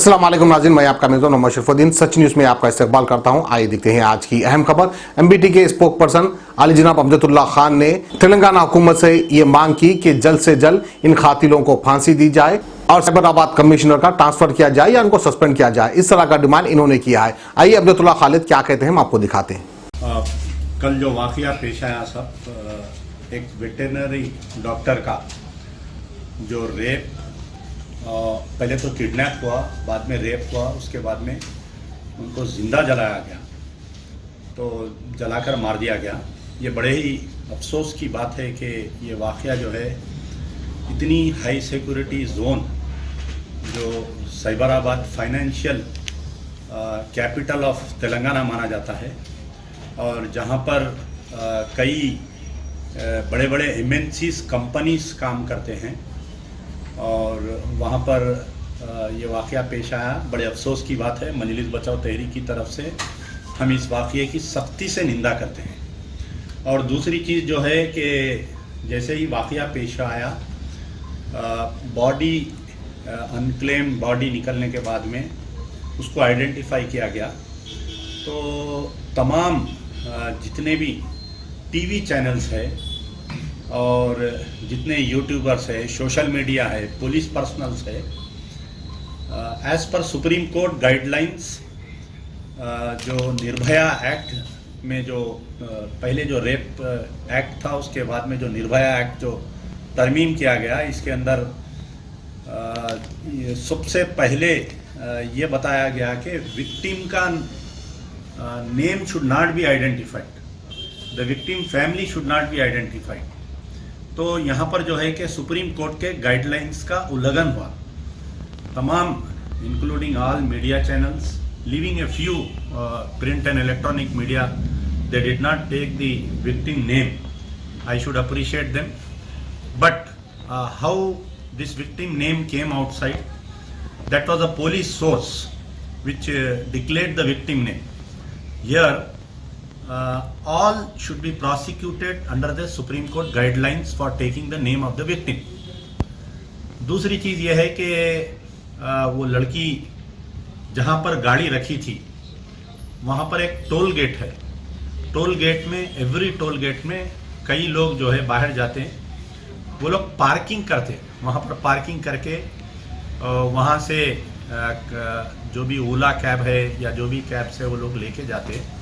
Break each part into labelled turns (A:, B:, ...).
A: अस्सलाम वालेकुम नाज़रीन, मैं आपका मेज़बान मोहम्मद शरीफुद्दीन सच न्यूज़ में आपका इस्तकबाल करता हूं। आइए देखते हैं आज की अहम खबर। एमबीटी के स्पोक पर्सन आली जनाब अमजदुल्ला खान ने तेलंगाना हुकूमत से ये मांग की कि जल्द से जल्द इन कातिलों को फांसी दी जाए और साइबराबाद कमिश्नर का ट्रांसफर किया जाए या उनको सस्पेंड किया जाए। इस तरह का डिमांड इन्होंने किया है। आइए अब्दुल्ला खालिद क्या कहते हैं हम आपको दिखाते हैं।
B: कल जो वाकया पेश आया सब, एक वेटरनरी डॉक्टर का जो रेप, पहले तो किडनैप हुआ, बाद में रेप हुआ, उसके बाद में उनको जिंदा जलाया गया, तो जलाकर मार दिया गया। ये बड़े ही अफसोस की बात है कि ये वाकया जो है इतनी हाई सिक्योरिटी जोन जो Cyberabad financial capital of Telangana माना जाता है और जहाँ पर कई बड़े बड़े एमएनसीज कंपनीज काम करते हैं और वहाँ पर ये वाक़या पेश आया। बड़े अफसोस की बात है। मजलिस बचाओ तहरीक की तरफ से हम इस वाक़े की सख्ती से निंदा करते हैं। और दूसरी चीज़ जो है कि जैसे ही वाक़या पेश आया, बॉडी अनक्लेम्ड बॉडी निकलने के बाद में उसको आइडेंटिफाई किया गया, तो तमाम जितने भी टीवी चैनल्स है और जितने यूट्यूबर्स है, सोशल मीडिया है, पुलिस पर्सनल्स है, as per Supreme Court guidelines, जो निर्भया एक्ट में जो पहले जो रेप एक्ट था, उसके बाद में जो निर्भया एक्ट जो तरमीम किया गया, इसके अंदर सबसे पहले ये बताया गया कि विक्टिम का name should not be identified, the victim family should not be identified. तो यहाँ पर जो है कि सुप्रीम कोर्ट के गाइडलाइंस का उल्लंघन हुआ। तमाम including all media channels, leaving a few print and electronic media, they did not take the victim name. I should appreciate them, but how this victim name came outside, that was a police source which declared the victim name. Here all should be prosecuted under the Supreme Court guidelines for taking the name of the victim. दूसरी चीज़ यह है कि वो लड़की जहाँ पर गाड़ी रखी थी वहाँ पर एक टोल गेट है। टोल गेट में, एवरी टोल गेट में कई लोग जो है बाहर जाते हैं, वो लोग पार्किंग करते हैं। वहाँ पर पार्किंग करके वहाँ से जो भी ओला कैब है या जो भी कैब से वो लोग लेके जाते हैं।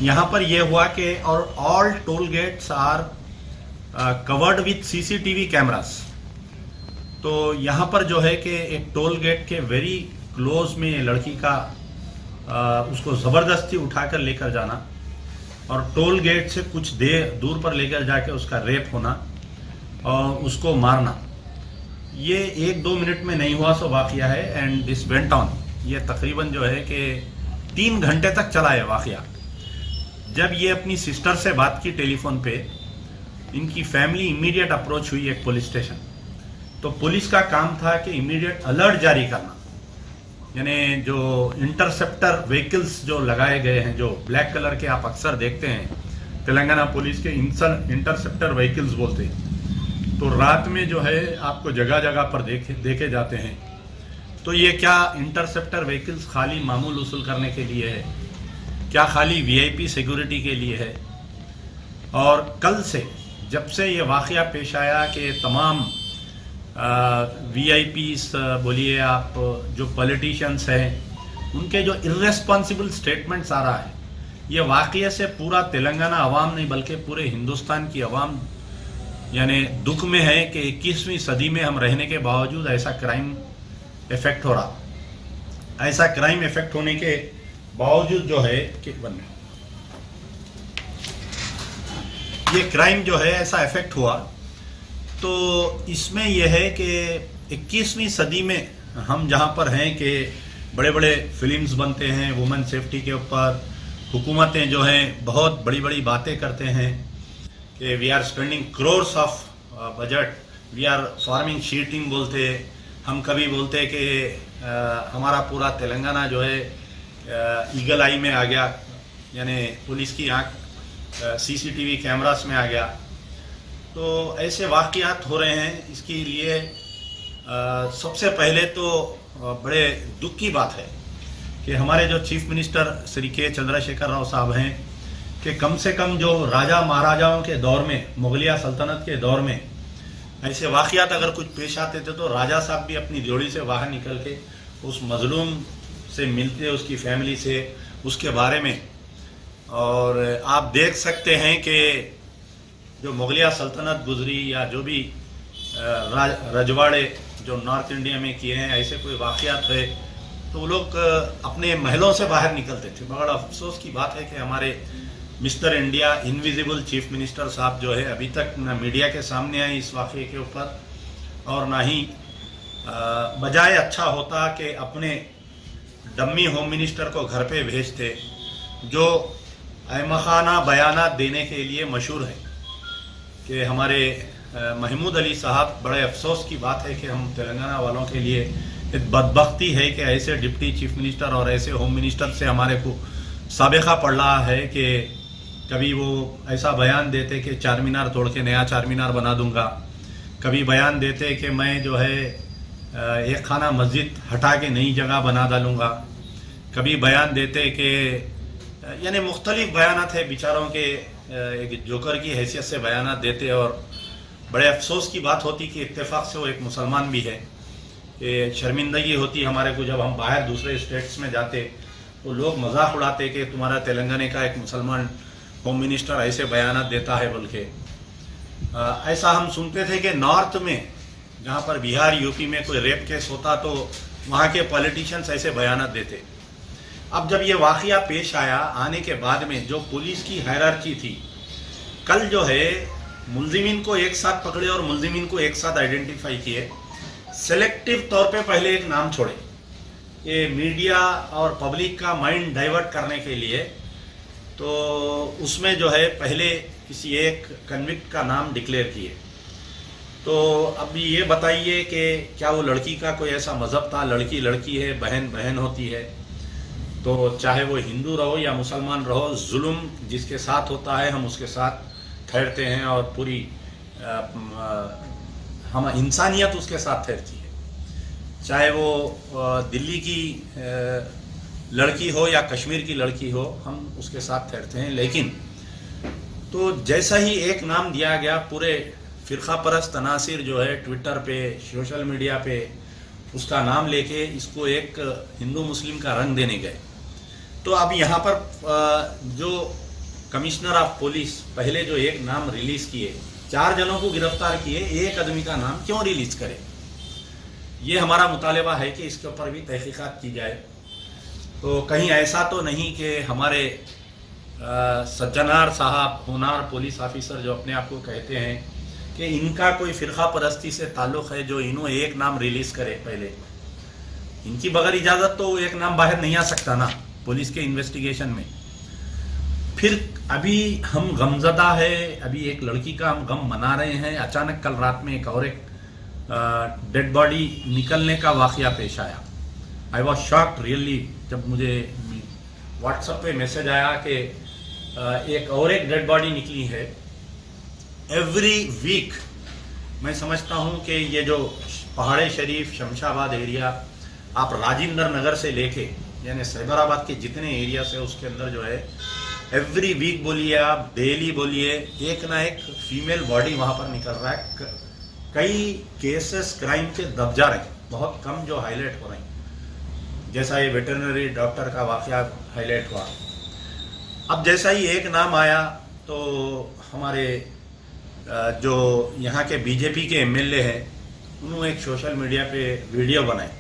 B: यहाँ पर यह हुआ कि और all toll gates are covered with CCTV cameras. तो यहाँ पर जो है कि एक टोल गेट के वेरी क्लोज में लड़की का उसको ज़बरदस्ती उठाकर लेकर जाना और टोल गेट से कुछ देर दूर पर लेकर जाके उसका रेप होना और उसको मारना, ये 1-2 मिनट में नहीं हुआ सो वाक़या है। एंड दिस वेंट ऑन, ये तकरीबन जो है कि 3 घंटे तक चला है वाक़या। जब ये अपनी सिस्टर से बात की टेलीफोन पे, इनकी फैमिली इमीडिएट अप्रोच हुई एक पुलिस स्टेशन। तो पुलिस का काम था कि इमीडिएट अलर्ट जारी करना, यानी जो इंटरसेप्टर व्हीकल्स जो लगाए गए हैं, जो ब्लैक कलर के आप अक्सर देखते हैं, तेलंगाना पुलिस के इंटरसेप्टर व्हीकल्स बोलते हैं। तो रात में जो है आपको जगह जगह पर देखे जाते हैं। तो ये क्या इंटरसेप्टर व्हीकल्स खाली मामूल वसूल करने के लिए है, क्या खाली वीआईपी सिक्योरिटी के लिए है? और कल से, जब से ये वाक़या पेश आया कि तमाम वीआईपीस बोलिए आप, जो पॉलिटिशियंस हैं, उनके जो इर्रेस्पॉन्सिबल स्टेटमेंट्स आ रहा है, ये वाक़ये से पूरा तेलंगाना अवाम नहीं बल्कि पूरे हिंदुस्तान की अवाम यानी दुख में है कि 21वीं सदी में हम रहने के बावजूद ऐसा क्राइम इफेक्ट हो रहा। ऐसा क्राइम इफेक्ट होने के बावजूद जो है कि ये क्राइम जो है ऐसा इफेक्ट हुआ, तो इसमें यह है कि 21वीं सदी में हम जहाँ पर हैं कि बड़े बड़े फिल्म्स बनते हैं वुमेन सेफ्टी के ऊपर, हुकूमतें जो हैं बहुत बड़ी बड़ी बातें करते हैं कि we are spending crores of budget, we are forming she team बोलते हैं। हम कभी बोलते हैं कि हमारा पूरा तेलंगाना जो है ईगल आई में आ गया, यानी पुलिस की आंख सीसीटीवी कैमरास में आ गया। तो ऐसे वाक़यात हो रहे हैं। इसके लिए सबसे पहले तो बड़े दुख की बात है कि हमारे जो चीफ मिनिस्टर श्री के चंद्रशेखर राव साहब हैं कि कम से कम जो राजा महाराजाओं के दौर में, मुगलिया सल्तनत के दौर में ऐसे वाक़यात अगर कुछ पेश आते थे तो राजा साहब भी अपनी जोड़ी से बाहर निकल के उस मजलूम से मिलते, उसकी फैमिली से, उसके बारे में। और आप देख सकते हैं कि जो मुगलिया सल्तनत गुजरी या जो भी रजवाड़े जो नॉर्थ इंडिया में किए हैं, ऐसे कोई वाक़यात है तो वो लोग अपने महलों से बाहर निकलते थे। बड़ा अफसोस की बात है कि हमारे mister India invisible chief minister साहब जो है अभी तक न मीडिया के सामने आए इस वाक़े के ऊपर, और ना ही बजाय अच्छा होता कि अपने डम्मी होम मिनिस्टर को घर पे भेजते जो अहमखाना बयानात देने के लिए मशहूर है। कि हमारे महमूद अली साहब, बड़े अफसोस की बात है कि हम तेलंगाना वालों के लिए एक बदबख्ती है कि ऐसे डिप्टी चीफ मिनिस्टर और ऐसे होम मिनिस्टर से हमारे को साबिक़ा पड़ रहा है कि कभी वो ऐसा बयान देते कि चार मीनार तोड़ के नया चार मीनार बना दूंगा, कभी बयान देते कि मैं जो है एक खाना मस्जिद हटा के नई जगह बना डालूँगा, कभी बयान देते कि यानी मुख्तलिफ बयानात है बेचारों के, एक जोकर की हैसियत से बयानात देते। और बड़े अफसोस की बात होती कि इत्तेफाक से वो एक मुसलमान भी है कि शर्मिंदगी होती हमारे को जब हम बाहर दूसरे स्टेट्स में जाते तो लोग मजाक उड़ाते कि तुम्हारा तेलंगाना का एक मुसलमान होम मिनिस्टर ऐसे बयानात देता है। बल्कि ऐसा हम सुनते थे कि नॉर्थ में जहाँ पर बिहार यूपी में कोई रेप केस होता तो वहाँ के पॉलिटिशियंस ऐसे बयानात देते। अब जब ये वाक़या पेश आया आने के बाद में जो पुलिस की हायरार्की थी, कल जो है मुलजिमीन को एक साथ पकड़े और मुलजिमीन को एक साथ आइडेंटिफाई किए, सेलेक्टिव तौर पे पहले एक नाम छोड़े ये मीडिया और पब्लिक का माइंड डाइवर्ट करने के लिए। तो उसमें जो है पहले किसी एक कन्विक्ट का नाम डिक्लेयर किए। तो अब ये बताइए कि क्या वो लड़की का कोई ऐसा मज़हब था, लड़की लड़की है, बहन बहन होती है, तो चाहे वो हिंदू रहो या मुसलमान रहो, जुल्म जिसके साथ होता है हम उसके साथ ठहरते हैं और पूरी हम इंसानियत उसके साथ ठहरती है। चाहे वो दिल्ली की लड़की हो या कश्मीर की लड़की हो, हम उसके साथ ठहरते हैं। लेकिन तो जैसा ही एक नाम दिया गया, पूरे फ़िरका परस्त तनासिर जो है ट्विटर पे, सोशल मीडिया पे उसका नाम लेके इसको एक हिंदू मुस्लिम का रंग देने गए। तो अब यहाँ पर जो कमिश्नर ऑफ पुलिस पहले जो एक नाम रिलीज़ किए, 4 जनों को गिरफ्तार किए, एक आदमी का नाम क्यों रिलीज़ करे? ये हमारा मुतालबा है कि इसके ऊपर भी तहकीकात की जाए। तो कहीं ऐसा तो नहीं कि हमारे सज्जनार साहब, होनार पुलिस ऑफिसर जो अपने आप को कहते हैं कि इनका कोई फ़िरका परस्ती से ताल्लुक़ है, जो इन्हों एक नाम रिलीज़ करे। पहले इनकी बगैर इजाज़त तो एक नाम बाहर नहीं आ सकता ना पुलिस के इन्वेस्टिगेशन में। फिर अभी हम गमज़दा है, अभी एक लड़की का हम गम मना रहे हैं, अचानक कल रात में एक और एक डेड बॉडी निकलने का वाक़या पेश आया। आई वॉज शॉक्ड रियली जब मुझे व्हाट्सएप पे मैसेज आया कि एक और एक डेड बॉडी निकली है। एवरी वीक मैं समझता हूँ कि ये जो पहाड़ी शरीफ, शमशाबाद एरिया, आप राजेंद्र नगर से लेके यानी सैबराबाद के जितने एरिया से उसके अंदर जो है एवरी वीक बोलिए आप, डेली बोलिए, एक ना एक फीमेल बॉडी वहाँ पर निकल रहा है। कई केसेस क्राइम के दब जा रहे हैं, बहुत कम जो हाईलाइट हो रहे हैं, जैसा ये वेटरनरी डॉक्टर का वाक़या हाईलाइट हुआ। अब जैसा ही एक नाम आया तो हमारे जो यहाँ के बीजेपी के एमएलए हैं उन्होंने एक सोशल मीडिया पे वीडियो बनाए।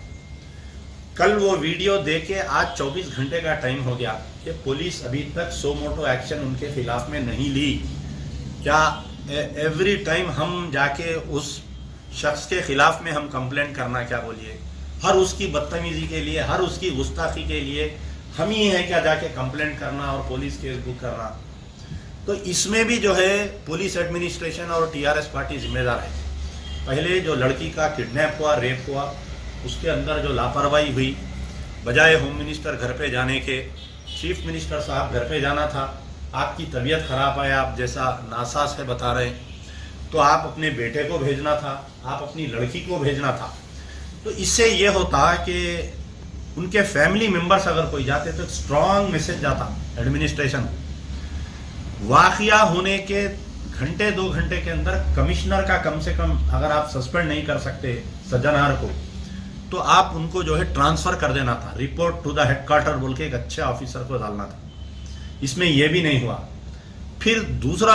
B: कल वो वीडियो देके आज 24 घंटे का टाइम हो गया कि पुलिस अभी तक सो मोटो एक्शन उनके खिलाफ में नहीं ली। क्या एवरी टाइम हम जाके उस शख्स के खिलाफ में हम कंप्लेंट करना, क्या बोलिए, हर उसकी बदतमीजी के लिए, हर उसकी गुस्ताखी के लिए हम ही हैं क्या जाके कंप्लेंट करना और पुलिस केस बुक करना? तो इसमें भी जो है पुलिस एडमिनिस्ट्रेशन और टीआरएस पार्टी जिम्मेदार है। पहले जो लड़की का किडनैप हुआ, रेप हुआ, उसके अंदर जो लापरवाही हुई, बजाय होम मिनिस्टर घर पे जाने के, चीफ मिनिस्टर साहब घर पे जाना था। आपकी तबीयत ख़राब है, आप जैसा नासाज है बता रहे हैं, तो आप अपने बेटे को भेजना था, आप अपनी लड़की को भेजना था। तो इससे ये होता कि उनके फैमिली मेंबर्स अगर कोई जाते तो स्ट्रांग मैसेज जाता एडमिनिस्ट्रेशन। वाकया होने के घंटे 2 घंटे के अंदर कमिश्नर का कम से कम अगर आप सस्पेंड नहीं कर सकते सज्जनार को, तो आप उनको जो है ट्रांसफर कर देना था, रिपोर्ट टू द हेडक्वार्टर बोल के एक अच्छे ऑफिसर को डालना था। इसमें यह भी नहीं हुआ। फिर दूसरा,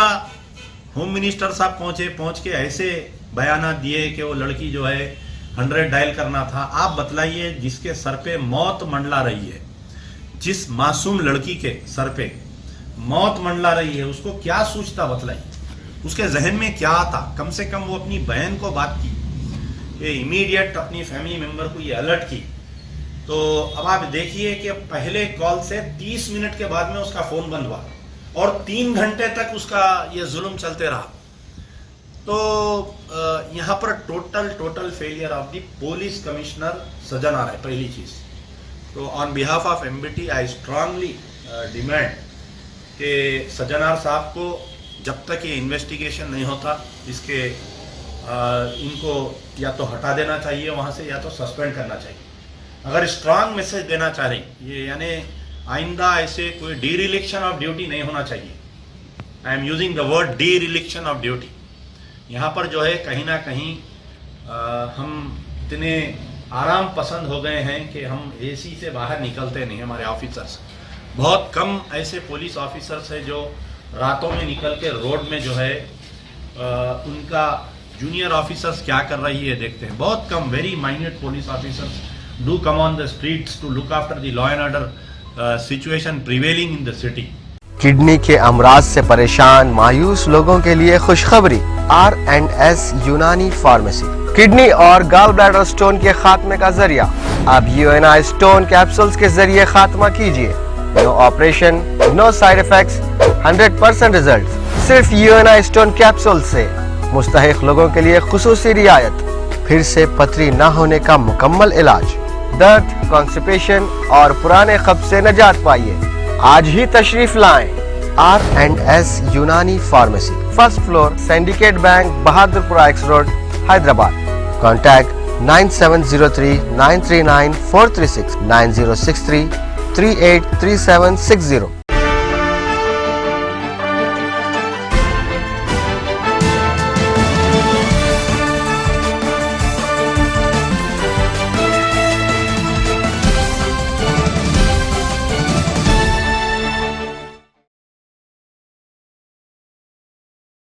B: होम मिनिस्टर साहब पहुंच के ऐसे बयान दिए कि वो लड़की जो है 100 डायल करना था। आप बतलाइए, जिसके सर पे मौत मंडला रही है, जिस मासूम लड़की के सर पे मौत मंडला रही है, उसको क्या सूझता बतलाइए, उसके जहन में क्या आता? कम से कम वो अपनी बहन को बात की, ये इमीडिएट अपनी फैमिली मेंबर को ये अलर्ट की। तो अब आप देखिए कि पहले कॉल से 30 मिनट के बाद में उसका फोन बंद हुआ और 3 घंटे तक उसका ये जुल्म चलते रहा। तो यहाँ पर total failure of the police commissioner Sajjanar है पहली चीज। तो on behalf of MBT I strongly demand कि सज्जनार साहब को जब तक ये इन्वेस्टिगेशन नहीं होता इसके इनको या तो हटा देना चाहिए वहाँ से, या तो सस्पेंड करना चाहिए। अगर स्ट्रांग मैसेज देना चाह रही ये, यानी आइंदा ऐसे कोई डीरिलेक्शन ऑफ ड्यूटी नहीं होना चाहिए। I am using the word dereliction of duty. यहाँ पर जो है कहीं ना कहीं हम इतने आराम पसंद हो गए हैं कि हम एसी से बाहर निकलते नहीं। हमारे ऑफिसर्स, बहुत कम ऐसे पुलिस ऑफिसर्स हैं जो रातों में निकल के रोड में जो है उनका जूनियर ऑफिसर्स क्या कर रही है देखते हैं। बहुत कम, very minute police officers do come on the streets to look after the law and order situation prevailing in the city.
C: Kidney के अमराज से परेशान मायूस लोगों के लिए खुशखबरी, R&S यूनानी फार्मेसी किडनी और गॉल ब्लैडर स्टोन के खात्मे का जरिया। अब UNI स्टोन कैप्सूल्स के जरिए खात्मा कीजिए। No operation, no side effects, 100% result. सिर्फ UNI स्टोन कैप्सूल से मुस्तहिक लोगों के लिए खुसूसी रियायत। फिर से पथरी न होने का मुकम्मल इलाज, दर्द, कॉन्स्टिपेशन और पुराने कब्ज से निजात पाइए। आज ही तशरीफ लाएं। R&S यूनानी pharmacy, first floor, syndicate bank, Bahadurpura X road, Hyderabad. Contact 9703 939 436 9063 383760।